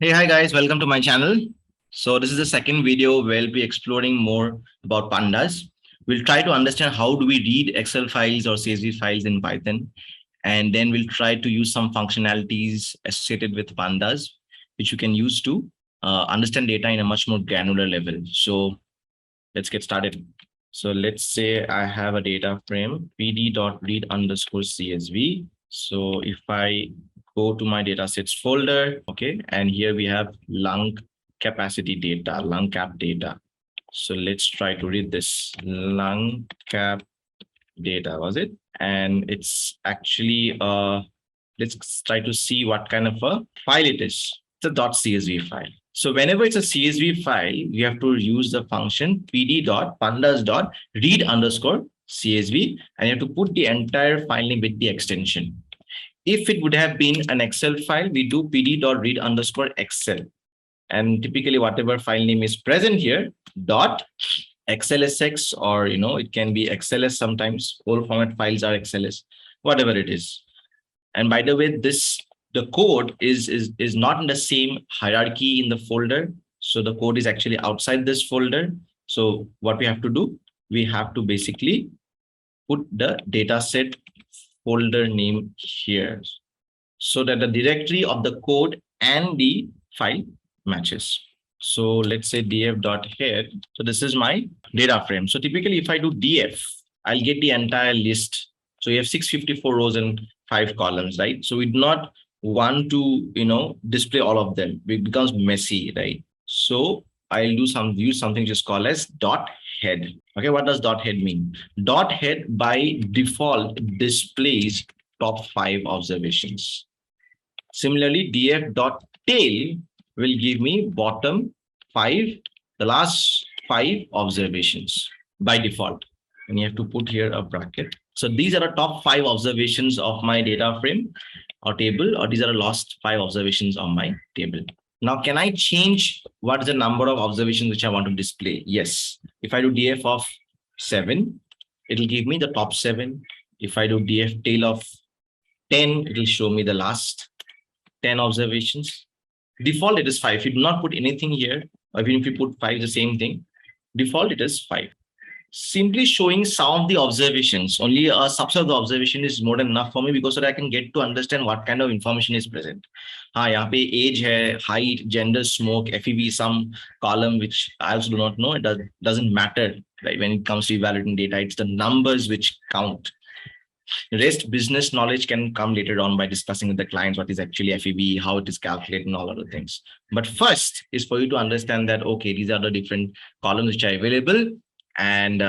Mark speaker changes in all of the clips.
Speaker 1: Hey, hi guys, welcome to my channel. So this is the second video where we'll be exploring more about pandas. We'll try to understand how do we read Excel files or CSV files in Python, and then we'll try to use some functionalities associated with pandas, which you can use to understand data in a much more granular level. So let's get started. So let's say I have a data frame pd.read underscore CSV. So if I go to my datasets folder, okay, and here we have lung capacity data, lung cap data. So let's try to read this lung cap data, was it? And it's actually, let's try to see what kind of a file it is. It's a .csv file. So whenever it's a CSV file, you have to use the function pd.pandas.read underscore CSV, and you have to put the entire file name with the extension. If it would have been an Excel file, we do pd.read underscore Excel. And typically whatever file name is present here, dot XLSX, or it can be XLS sometimes. All format files are XLS, whatever it is. And by the way, the code is not in the same hierarchy in the folder. So the code is actually outside this folder. So what we have to do, we have to basically put the dataset folder name here so that the directory of the code and the file matches. So let's say df.head. So this is my data frame. So typically if I do df, I'll get the entire list. So you have 654 rows and 5 columns, right? So we do not want to, display all of them. It becomes messy, right? So I'll use something just called as dot head. Okay, what does dot head mean? Dot head by default displays top 5 observations. Similarly, df.tail will give me bottom 5, the last 5 observations by default. And you have to put here a bracket. So these are the top 5 observations of my data frame or table, or these are the last 5 observations on my table. Now, can I change what is the number of observations which I want to display? Yes. If I do df of 7, it will give me the top 7. If I do df tail of 10, it will show me the last 10 observations. Default, it is 5. If you do not put anything here, or even if you put 5, the same thing. Default, it is 5. Simply showing some of the observations, only a subset of the observation is more than enough for me, because so that I can get to understand what kind of information is present. यहाँ पे age hai, height, gender, smoke, FEV, some column which I also do not know. It doesn't matter, right? When it comes to evaluating data, it's the numbers which count. Rest business knowledge can come later on by discussing with the clients what is actually FEV, how it is calculated, and all other things. But first is for you to understand that, okay, these are the different columns which are available, and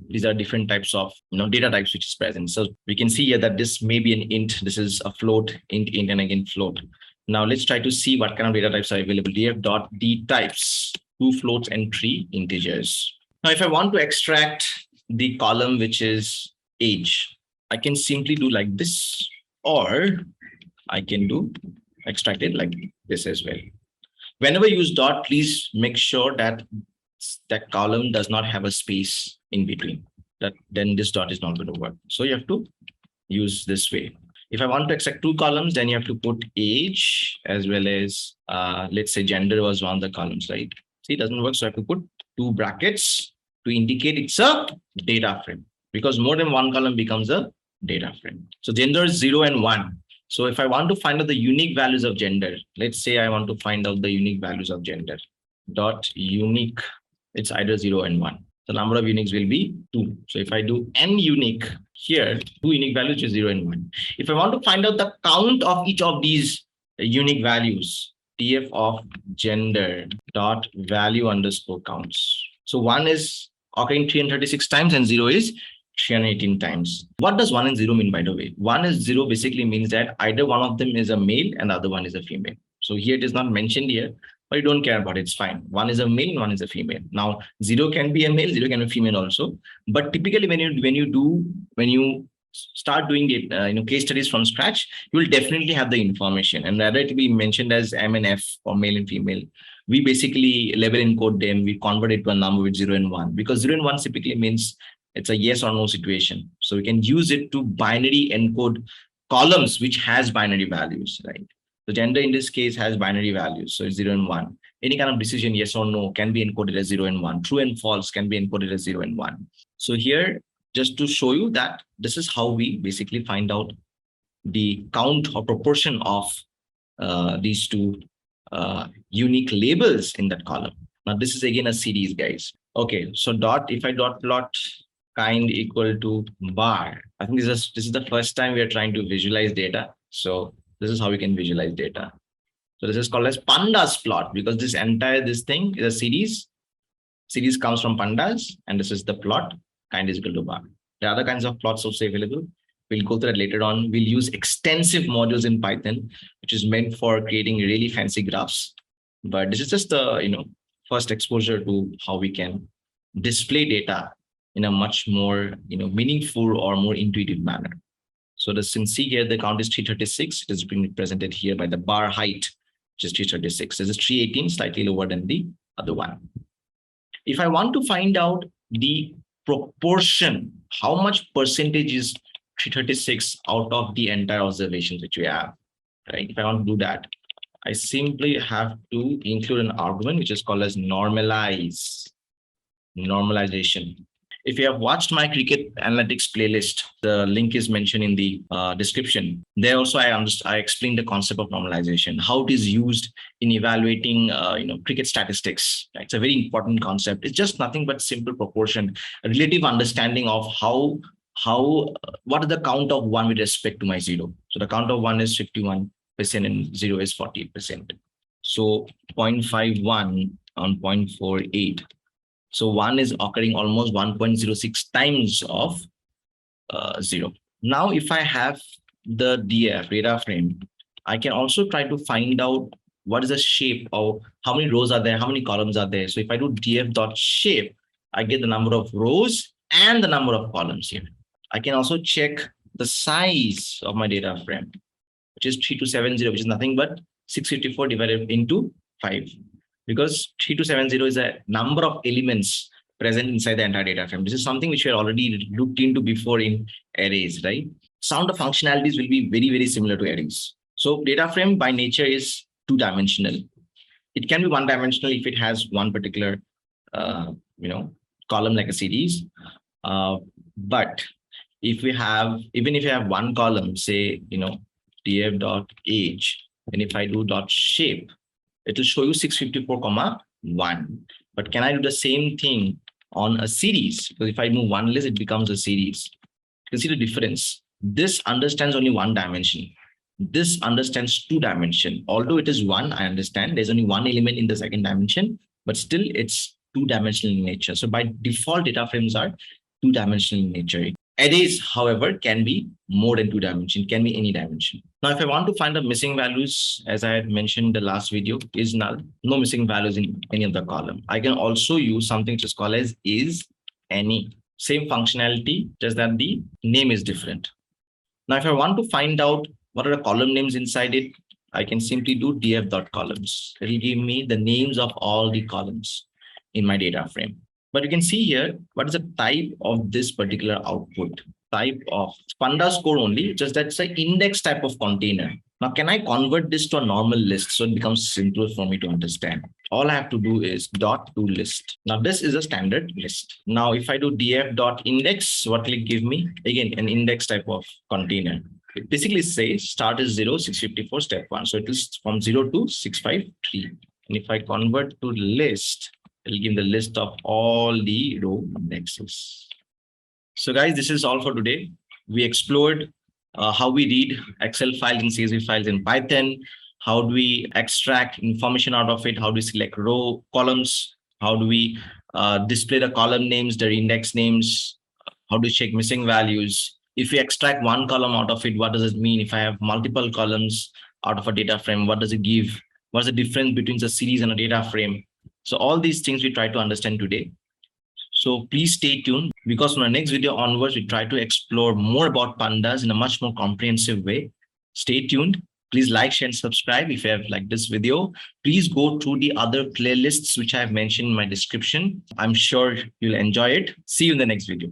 Speaker 1: these are different types of data types which is present. So we can see here that this may be an int, this is a float, int, and again float. Now let's try to see what kind of data types are available. df.d types, 2 floats and 3 integers. Now if I want to extract the column which is age, I can simply do like this, or I can extract it like this as well. Whenever you use dot, please make sure that that column does not have a space in between. Then this dot is not going to work. So you have to use this way. If I want to extract 2 columns, then you have to put age as well as, let's say gender was one of the columns, right? See, it doesn't work. So I have to put 2 brackets to indicate it's a data frame, because more than one column becomes a data frame. So gender is 0 and 1. So if I want to find out the unique values of gender, let's say I want to find out the unique values of gender, dot unique, it's either 0 and 1. The number of uniques will be 2. So if I do n unique here, 2 unique values is 0 and 1. If I want to find out the count of each of these unique values, df of gender dot value underscore counts. So 1 is occurring 336 times and 0 is 318 times. What does 1 and 0 mean, by the way? 1 is 0 basically means that either one of them is a male and the other one is a female. So here it is not mentioned here, but you don't care about it, it's fine. 1 is a male and 1 is a female. Now 0 can be a male, 0 can be a female also. But typically when you start doing it, case studies from scratch, you will definitely have the information, and rather it will be mentioned as M and F or male and female. We basically level encode them, we convert it to a number with 0 and 1, because 0 and 1 typically means it's a yes or no situation. So we can use it to binary encode columns which has binary values, right? The gender in this case has binary values, so it's 0 and 1. Any kind of decision, yes or no, can be encoded as 0 and 1. True and false can be encoded as 0 and 1. So here, just to show you that this is how we basically find out the count or proportion of these two unique labels in that column. Now, this is again a series, guys. Okay, so dot, if I dot plot kind equal to bar, I think this is the first time we are trying to visualize data. So this is how we can visualize data. So this is called as pandas plot, because this thing is a series. Series comes from pandas, and this is the plot, kind is equal to bar. There are other kinds of plots also available. We'll go through that later on. We'll use extensive modules in Python, which is meant for creating really fancy graphs. But this is just the first exposure to how we can display data in a much more meaningful or more intuitive manner. So the since see here, the count is 336. It is being represented here by the bar height, which is 336. This is 318, slightly lower than the other one. If I want to find out the proportion, how much percentage is 336 out of the entire observations which we have, right? If I want to do that, I simply have to include an argument which is called as normalization. If you have watched my cricket analytics playlist, the link is mentioned in the description. There also I explained the concept of normalization, how it is used in evaluating cricket statistics. Right? It's a very important concept. It's just nothing but simple proportion, a relative understanding of what is the count of 1 with respect to my 0. So the count of 1 is 51% and 0 is 48%. So 0.51 on 0.48. So 1 is occurring almost 1.06 times of 0. Now, if I have the DF data frame, I can also try to find out what is the shape or how many rows are there, how many columns are there. So if I do df.shape, I get the number of rows and the number of columns here. I can also check the size of my data frame, which is 3270, which is nothing but 654 divided into 5. Because 3270 is a number of elements present inside the entire data frame. This is something which we had already looked into before in arrays, right? Some of the functionalities will be very, very similar to arrays. So data frame by nature is two-dimensional. It can be one-dimensional if it has one particular, column like a series. But if even if you have one column, say, df.age, and if I do .shape, it will show you 654,1. But can I do the same thing on a series? Because if I move one list, it becomes a series. You can see the difference. This understands only one dimension. This understands two dimension. Although it is one, I understand there's only one element in the second dimension, but still it's two-dimensional in nature. So by default, data frames are two-dimensional in nature. Arrays, however, can be more than two dimension, can be any dimension. Now, if I want to find the missing values, as I had mentioned in the last video, is null, no missing values in any of the column. I can also use something which is called as is any. Same functionality, just that the name is different. Now, if I want to find out what are the column names inside it, I can simply do df.columns. It will give me the names of all the columns in my data frame. But you can see here, what is the type of this particular output? Type of pandas core only, just that's an index type of container. Now, can I convert this to a normal list so it becomes simpler for me to understand? All I have to do is .toList. Now, this is a standard list. Now, if I do df.index, what will it give me? Again, an index type of container. It basically says start is 0, 654, step 1. So it is from 0 to 653. And if I convert to list, it'll give the list of all the row indexes. So guys, this is all for today. We explored how we read Excel files and CSV files in Python. How do we extract information out of it? How do we select row columns? How do we display the column names, their index names? How do we check missing values? If we extract one column out of it, what does it mean? If I have multiple columns out of a data frame, what does it give? What's the difference between a series and a data frame? So all these things we try to understand today. So please stay tuned, because from the next video onwards, we try to explore more about pandas in a much more comprehensive way. Stay tuned. Please like, share, and subscribe. If you have liked this video, please go through the other playlists which I have mentioned in my description. I'm sure you'll enjoy it. See you in the next video.